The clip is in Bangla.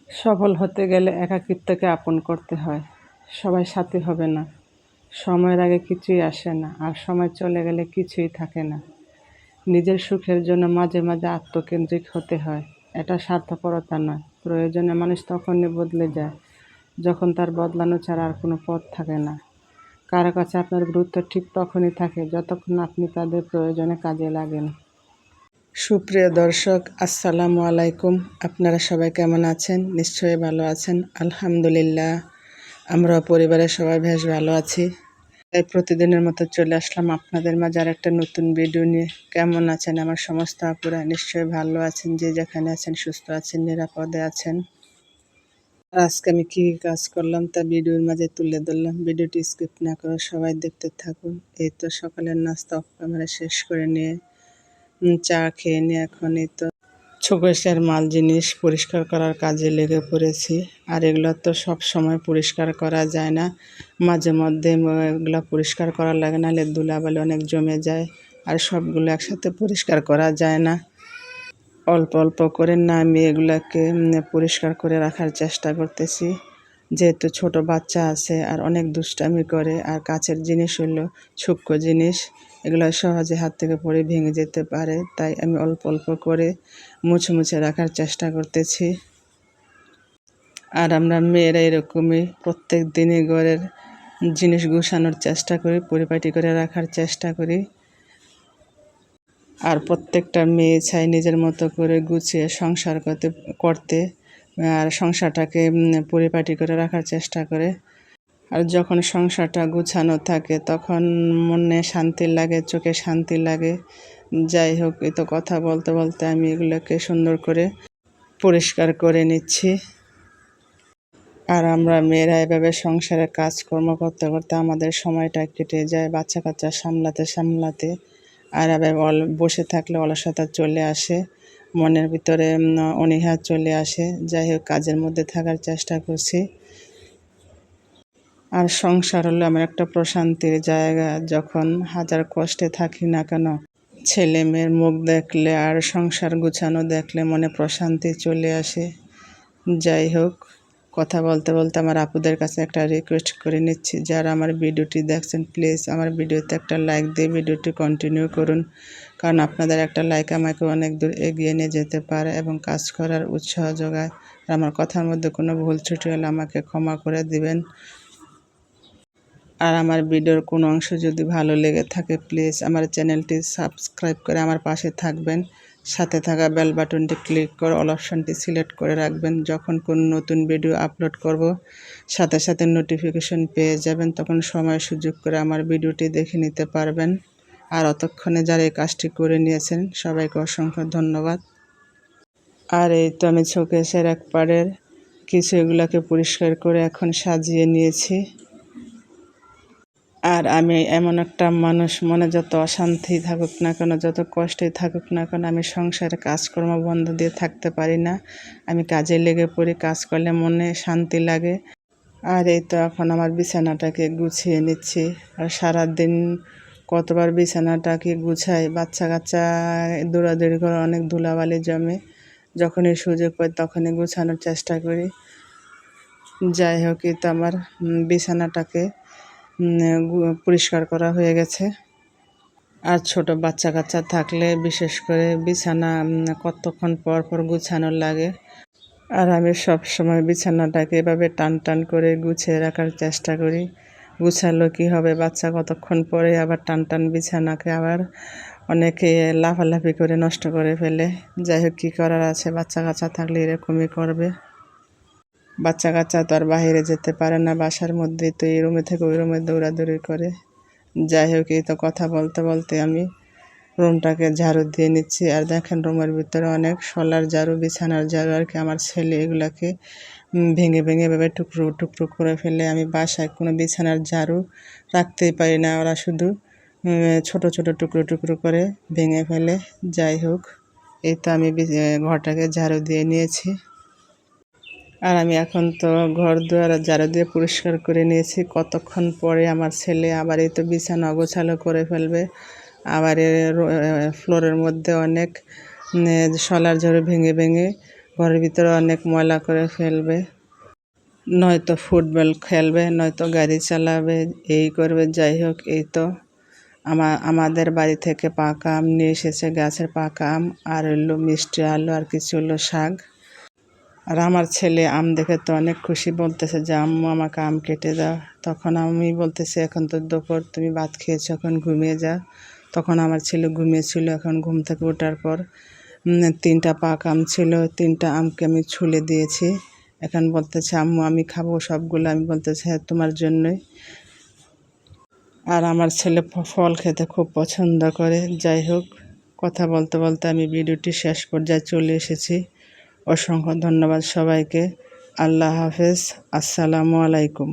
সফল হতে গেলে একাকিত্বকে আপন করতে হয়। সবাই সাথী হবে না। সময়ের আগে কিছুই আসে না, আর সময় চলে গেলে কিছুই থাকে না। নিজের সুখের জন্য মাঝে মাঝে আত্মকেন্দ্রিক হতে হয়। এটা স্বার্থপরতা নয়, প্রয়োজনে মানুষ তখনই বদলে যায় যখন তার বদলানো ছাড়া আর কোনো পথ থাকে না। কারো কাছে আপনার গুরুত্ব ঠিক তখনই থাকে যতক্ষণ আপনি তাদের প্রয়োজনে কাজে লাগেন। সুপ্রিয় দর্শক, আসসালামু আলাইকুম। আপনারা সবাই কেমন আছেন? নিশ্চয়ই ভালো আছেন। আলহামদুলিল্লাহ, আমরা পরিবারের সবাই বেশ ভালো আছি। তাই প্রতিদিনের মতো চলে আসলাম আপনাদের মাঝে আর একটা নতুন ভিডিও নিয়ে। কেমন আছেন আমার সমস্ত আপুরা? নিশ্চয়ই ভালো আছেন, যে যেখানে আছেন সুস্থ আছেন, নিরাপদে আছেন। আর আজকে আমি কী কাজ করলাম তা ভিডিওর মাঝে তুলে ধরলাম। ভিডিওটি স্কিপ না করে সবাই দেখতে থাকুন। এই তো সকালের নাস্তা অফ ক্যামেরা শেষ করে নিয়ে চা খেয়ে নিয়ে এখন এই তো শোকেসের মাল জিনিস পরিষ্কার করার কাজে লেগে পড়েছি। আর এগুলো তো সব সময় পরিষ্কার করা যায় না, মাঝে মধ্যে এগুলো পরিষ্কার করা লাগে, নাহলে ধুলাবালি অনেক জমে যায়। আর সবগুলো একসাথে পরিষ্কার করা যায় না। অল্প অল্প করে নামিয়ে এগুলাকে পরিষ্কার করে রাখার চেষ্টা করতেছি। যেহেতু ছোট বাচ্চা আছে আর অনেক দুষ্টামি করে, আর কাচের জিনিস হলো সূক্ষ্ম জিনিস, এগুলো সহজে হাত থেকে পড়ে ভেঙে যেতে পারে। তাই আমি অল্প অল্প করে মুছে মুছে রাখার চেষ্টা করতেছি। আর আমরা মেয়েরা এরকমই প্রত্যেক দিনই ঘরের জিনিস গুছানোর চেষ্টা করি, পরিপাটি করে রাখার চেষ্টা করি। আর প্রত্যেকটা মেয়ে চাই নিজের মতো করে গুছিয়ে সংসার করতে আর সংসারটাকে পরিপাটি করে রাখার চেষ্টা করে। আর যখন সংসারটা গুছানো থাকে তখন মনে শান্তি লাগে, চোখে শান্তি লাগে। যাই হোক, এই তো কথা বলতে বলতে আমি এগুলোকে সুন্দর করে পরিষ্কার করে নিচ্ছি। আর আমরা মেয়েরা এভাবে সংসারে কাজকর্ম করতে করতে আমাদের সময়টা কেটে যায় বাচ্চা কাচ্চা সামলাতে সামলাতে। আর এবার বসে থাকলে অলসতা চলে আসে, মনের ভিতরে অনীহা চলে আসে। যাই হোক, কাজের মধ্যে থাকার চেষ্টা করছি। আর সংসার হলো আমার একটা প্রশান্তির জায়গা। যখন হাজার কষ্টে থাকি না কেন, ছেলে মেয়ের মুখ দেখলে আর সংসার গুছানো দেখলে মনে প্রশান্তি চলে আসে। যাই হোক, কথা বলতে বলতে আমার আপুদের কাছে একটা রিকোয়েস্ট করে নিচ্ছি, যারা আমার ভিডিওটি দেখছেন প্লিজ আমার ভিডিওতে একটা লাইক দিয়ে ভিডিওটি কন্টিনিউ করুন। কারণ আপনাদের একটা লাইক আমাকে অনেক দূর এগিয়ে নিয়ে যেতে পারে এবং কাজ করার উৎসাহ যোগায়। আর আমার কথার মধ্যে কোনো ভুল ত্রুটি হলে আমাকে ক্ষমা করে দিবেন। আর আমার ভিডিওর কোনো অংশ যদি ভালো লেগে থাকে প্লিজ আমার চ্যানেলটি সাবস্ক্রাইব করে আমার পাশে থাকবেন। সাথে থাকা বেল বাটনটি ক্লিক করে অল অপশানটি সিলেক্ট করে রাখবেন। যখন কোনো নতুন ভিডিও আপলোড করব সাথে সাথে নোটিফিকেশন পেয়ে যাবেন, তখন সময় সুযোগ করে আমার ভিডিওটি দেখে নিতে পারবেন। আর অতক্ষণে যারা এই কাজটি করে নিয়েছেন সবাইকে অসংখ্য ধন্যবাদ। আর এই তো আমি শোকেসের এক পাড়ের কিছু এগুলাকে পরিষ্কার করে এখন সাজিয়ে নিয়েছি। আর আমি এমন একটা মানুষ, মনে যত অশান্তি থাকুক না কেন, যত কষ্টে থাকুক না কেন, আমি সংসারে কাজকর্ম বন্ধ দিয়ে থাকতে পারি না। আমি কাজে লেগে পড়ি, কাজ করলে মনে শান্তি লাগে। আর এই তো এখন আমার বিছানাটাকে গুছিয়ে নিচ্ছি। আর সারাদিন কতবার বিছানাটাকে গুছাই, বাচ্চা কাচ্চা দৌড়াদৌড়ি করে অনেক ধুলাবালি জমে। যখনই সুযোগ পাই তখনই গুছানোর চেষ্টা করি। যাই হোক, এই তো আমার বিছানাটাকে পরিষ্কার করা হয়ে গেছে। আর ছোট বাচ্চা কাচ্চা থাকলে বিশেষ করে বিছানা কতক্ষণ পর পর গুছানো লাগে। আর আমি সব সময় বিছানাটাকে এভাবে টান টান করে গুছিয়ে রাখার চেষ্টা করি। গুছালো কি হবে, বাচ্চা কতক্ষণ পরে আবার টান টান বিছানাকে আবার অনেকে লাফালাফি করে নষ্ট করে ফেলে। যাই হোক, কী করার আছে, বাচ্চা কাচ্চা থাকলে এরকমই করবে। বাচ্চা কাচ্চা তো আর বাইরে যেতে পারে না, বাসার মধ্যেই তো এই রুমে থেকে ওই রুমে দৌড়াদৌড়ি করে। যাই হোক, এই তো কথা বলতে বলতে আমি রুমটাকে ঝাড়ু দিয়ে নিচ্ছি। আর দেখেন রুমের ভিতরে অনেক শোলার ঝাড়ু, বিছানার ঝাড়ু আর কি আমার ছেলে এগুলাকে ভেঙে ভেঙে এভাবে টুকরো টুকরো করে ফেলে। আমি বাসায় কোনো বিছানার ঝাড়ু রাখতেই পারি না, ওরা শুধু ছোট ছোট টুকরো টুকরো করে ভেঙে ফেলে। যাই হোক, এই তো আমি ঘরটাকে ঝাড়ু দিয়ে নিয়েছি। আর আমি এখন তো ঘর দুয়ার ঝাড়ু দিয়ে পরিষ্কার করে নিয়েছি। কতক্ষণ পরে আমার ছেলে আবার এই তো বিছানা অগোছালো করে ফেলবে। আবার ফ্লোরের মধ্যে অনেক শলার ঝাড়ু ভেঙে ভেঙে ঘরের ভিতরে অনেক ময়লা করে ফেলবে, নয়তো ফুটবল খেলবে, নয়তো গাড়ি চালাবে, এই করবে। যাই হোক, এই তো আমাদের বাড়ি থেকে পাকা আম নিয়ে এসেছে, গাছের পাকা আম, আর হলো মিষ্টি আলু, আর কিছু হলো শাক। আর আমার ছেলে আম দেখে তো অনেক খুশি, বলতেছে যে আম্মু আমাকে আম কেটে দাও। তখন আমি বলতেছি এখন তো দুপুর, তুমি ভাত খেয়েছো, এখন ঘুমিয়ে যাও। তখন আমার ছেলে ঘুমিয়েছিল। এখন ঘুম থেকে ওঠার পর 3টা পাকা আম ছিল, 3টা আমকে আমি ছুলে দিয়েছি। এখন বলতেছে আম্মু আমি খাবো সবগুলো। আমি বলতেছি হ্যাঁ, তোমার জন্যই। আর আমার ছেলে ফল খেতে খুব পছন্দ করে। যাই হোক, কথা বলতে বলতে আমি ভিডিওটি শেষ পর্যায়ে চলে এসেছি। অসংখ্য ধন্যবাদ সবাইকে। আল্লাহ হাফেজ। আসসালামু আলাইকুম।